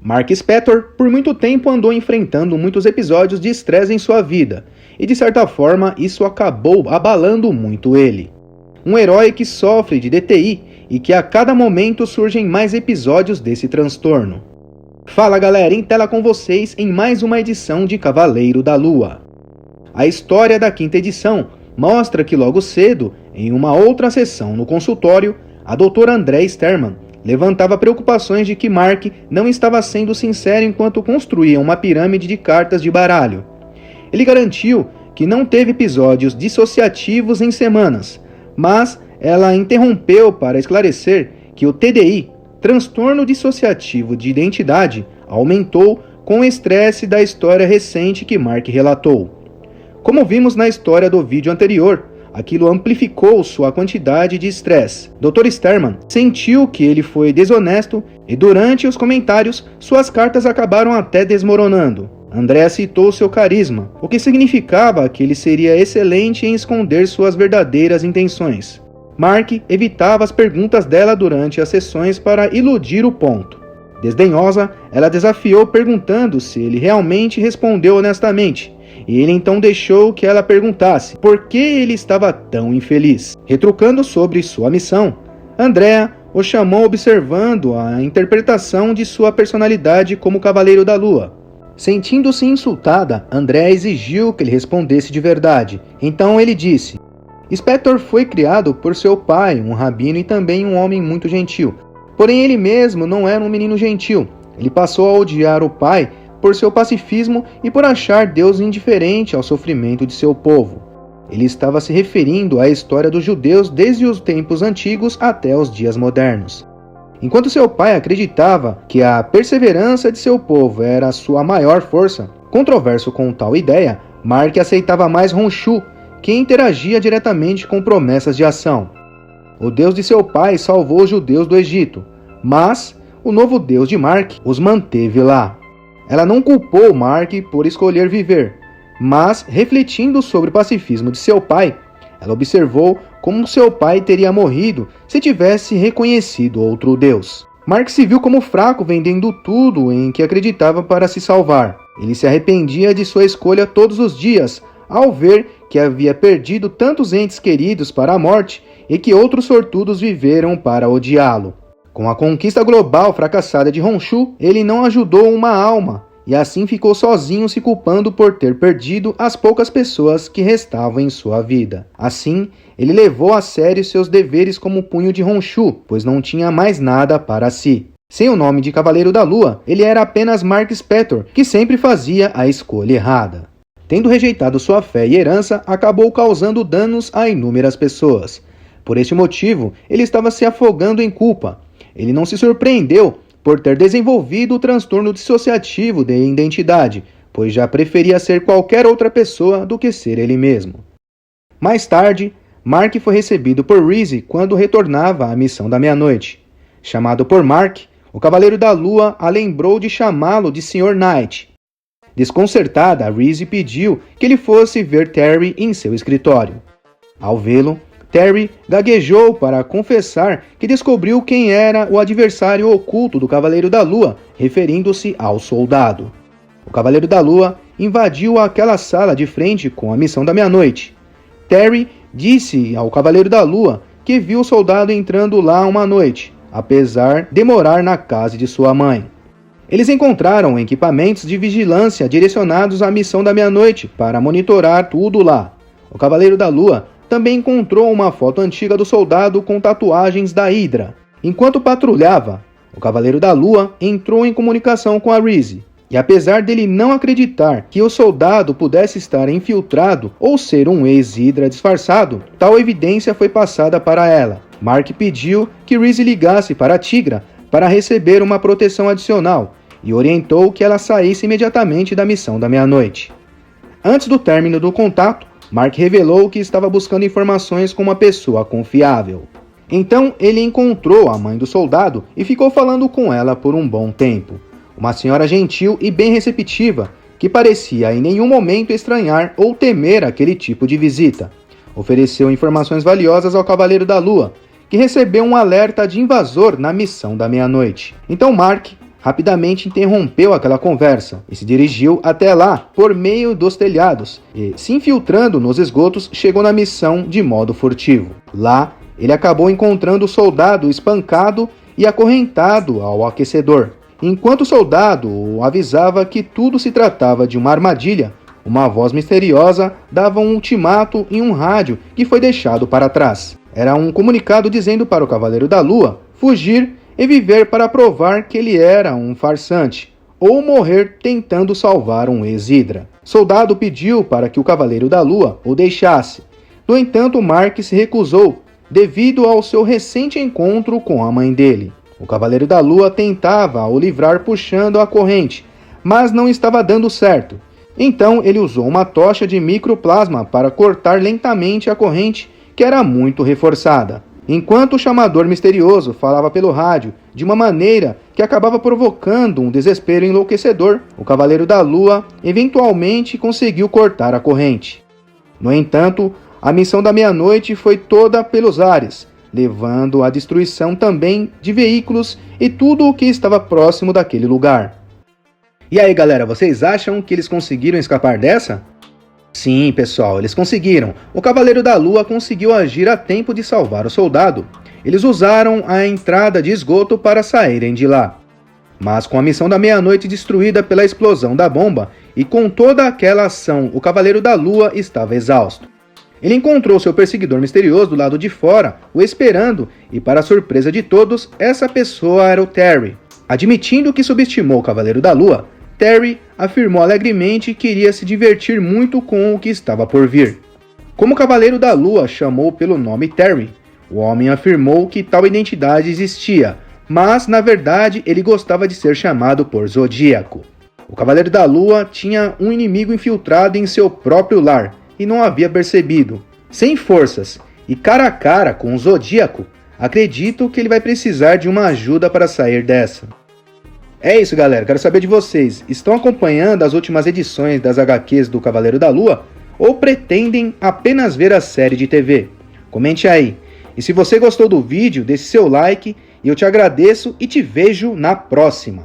Mark Spector, por muito tempo, andou enfrentando muitos episódios de estresse em sua vida, e de certa forma isso acabou abalando muito ele. Um herói que sofre de DTI e que a cada momento surgem mais episódios desse transtorno. Fala galera, em tela com vocês em mais uma edição de Cavaleiro da Lua. A história da quinta edição mostra que logo cedo, em uma outra sessão no consultório, a doutora Andrea Sterman levantava preocupações de que Mark não estava sendo sincero enquanto construía uma pirâmide de cartas de baralho. Ele garantiu que não teve episódios dissociativos em semanas, mas ela interrompeu para esclarecer que o TDI, transtorno dissociativo de identidade, aumentou com o estresse da história recente que Mark relatou. Como vimos na história do vídeo anterior, aquilo amplificou sua quantidade de estresse. Dr. Sterman sentiu que ele foi desonesto e durante os comentários suas cartas acabaram até desmoronando. Andrea citou seu carisma, o que significava que ele seria excelente em esconder suas verdadeiras intenções. Mark evitava as perguntas dela durante as sessões para iludir o ponto. Desdenhosa, ela desafiou perguntando se ele realmente respondeu honestamente, e ele então deixou que ela perguntasse por que ele estava tão infeliz. Retrucando sobre sua missão, Andrea o chamou observando a interpretação de sua personalidade como Cavaleiro da Lua. Sentindo-se insultada, Andrea exigiu que ele respondesse de verdade. Então ele disse: Spector foi criado por seu pai, um rabino e também um homem muito gentil. Porém ele mesmo não era um menino gentil. Ele passou a odiar o pai por seu pacifismo e por achar Deus indiferente ao sofrimento de seu povo. Ele estava se referindo à história dos judeus desde os tempos antigos até os dias modernos. Enquanto seu pai acreditava que a perseverança de seu povo era a sua maior força, controverso com tal ideia, Mark aceitava mais Honshu, que interagia diretamente com promessas de ação. O Deus de seu pai salvou os judeus do Egito, mas o novo Deus de Mark os manteve lá. Ela não culpou Mark por escolher viver, mas, refletindo sobre o pacifismo de seu pai, ela observou como seu pai teria morrido se tivesse reconhecido outro Deus. Mark se viu como fraco vendendo tudo em que acreditava para se salvar. Ele se arrependia de sua escolha todos os dias, ao ver que havia perdido tantos entes queridos para a morte e que outros sortudos viveram para odiá-lo. Com a conquista global fracassada de Honshu, ele não ajudou uma alma, e assim ficou sozinho se culpando por ter perdido as poucas pessoas que restavam em sua vida. Assim, ele levou a sério seus deveres como punho de Honshu, pois não tinha mais nada para si. Sem o nome de Cavaleiro da Lua, ele era apenas Mark Spector, que sempre fazia a escolha errada. Tendo rejeitado sua fé e herança, acabou causando danos a inúmeras pessoas. Por este motivo, ele estava se afogando em culpa. Ele não se surpreendeu por ter desenvolvido o transtorno dissociativo de identidade, pois já preferia ser qualquer outra pessoa do que ser ele mesmo. Mais tarde, Mark foi recebido por Reese quando retornava à missão da meia-noite. Chamado por Mark, o Cavaleiro da Lua a lembrou de chamá-lo de Sr. Knight. Desconcertada, Reese pediu que ele fosse ver Terry em seu escritório. Ao vê-lo, Terry gaguejou para confessar que descobriu quem era o adversário oculto do Cavaleiro da Lua, referindo-se ao soldado. O Cavaleiro da Lua invadiu aquela sala de frente com a missão da meia-noite. Terry disse ao Cavaleiro da Lua que viu o soldado entrando lá uma noite, apesar de morar na casa de sua mãe. Eles encontraram equipamentos de vigilância direcionados à missão da meia-noite para monitorar tudo lá. O Cavaleiro da Lua também encontrou uma foto antiga do soldado com tatuagens da Hydra. Enquanto patrulhava, o Cavaleiro da Lua entrou em comunicação com a Reese. E apesar dele não acreditar que o soldado pudesse estar infiltrado ou ser um ex-Hydra disfarçado, tal evidência foi passada para ela. Mark pediu que Reese ligasse para a Tigra para receber uma proteção adicional e orientou que ela saísse imediatamente da missão da meia-noite. Antes do término do contato, Mark revelou que estava buscando informações com uma pessoa confiável. Então ele encontrou a mãe do soldado e ficou falando com ela por um bom tempo. Uma senhora gentil e bem receptiva, que parecia em nenhum momento estranhar ou temer aquele tipo de visita. Ofereceu informações valiosas ao Cavaleiro da Lua, que recebeu um alerta de invasor na missão da meia-noite. Então Mark rapidamente interrompeu aquela conversa e se dirigiu até lá por meio dos telhados e, se infiltrando nos esgotos, chegou na missão de modo furtivo. Lá, ele acabou encontrando o soldado espancado e acorrentado ao aquecedor. Enquanto o soldado o avisava que tudo se tratava de uma armadilha, uma voz misteriosa dava um ultimato em um rádio que foi deixado para trás. Era um comunicado dizendo para o Cavaleiro da Lua fugir e viver para provar que ele era um farsante, ou morrer tentando salvar um ex-Hydra. Soldado pediu para que o Cavaleiro da Lua o deixasse. No entanto, Mark se recusou, devido ao seu recente encontro com a mãe dele. O Cavaleiro da Lua tentava o livrar puxando a corrente, mas não estava dando certo. Então ele usou uma tocha de microplasma para cortar lentamente a corrente, que era muito reforçada. Enquanto o chamador misterioso falava pelo rádio de uma maneira que acabava provocando um desespero enlouquecedor, o Cavaleiro da Lua eventualmente conseguiu cortar a corrente. No entanto, a missão da meia-noite foi toda pelos ares, levando à destruição também de veículos e tudo o que estava próximo daquele lugar. E aí, galera, vocês acham que eles conseguiram escapar dessa? Sim, pessoal, eles conseguiram. O Cavaleiro da Lua conseguiu agir a tempo de salvar o soldado. Eles usaram a entrada de esgoto para saírem de lá. Mas com a missão da meia-noite destruída pela explosão da bomba e com toda aquela ação, o Cavaleiro da Lua estava exausto. Ele encontrou seu perseguidor misterioso do lado de fora, o esperando, e para surpresa de todos, essa pessoa era o Terry. Admitindo que subestimou o Cavaleiro da Lua, Terry afirmou alegremente que iria se divertir muito com o que estava por vir. Como o Cavaleiro da Lua chamou pelo nome Terry, o homem afirmou que tal identidade existia, mas na verdade ele gostava de ser chamado por Zodíaco. O Cavaleiro da Lua tinha um inimigo infiltrado em seu próprio lar e não havia percebido. Sem forças e cara a cara com o Zodíaco, acredito que ele vai precisar de uma ajuda para sair dessa. É isso, galera, quero saber de vocês. Estão acompanhando as últimas edições das HQs do Cavaleiro da Lua ou pretendem apenas ver a série de TV? Comente aí. E se você gostou do vídeo, deixe seu like e eu te agradeço e te vejo na próxima.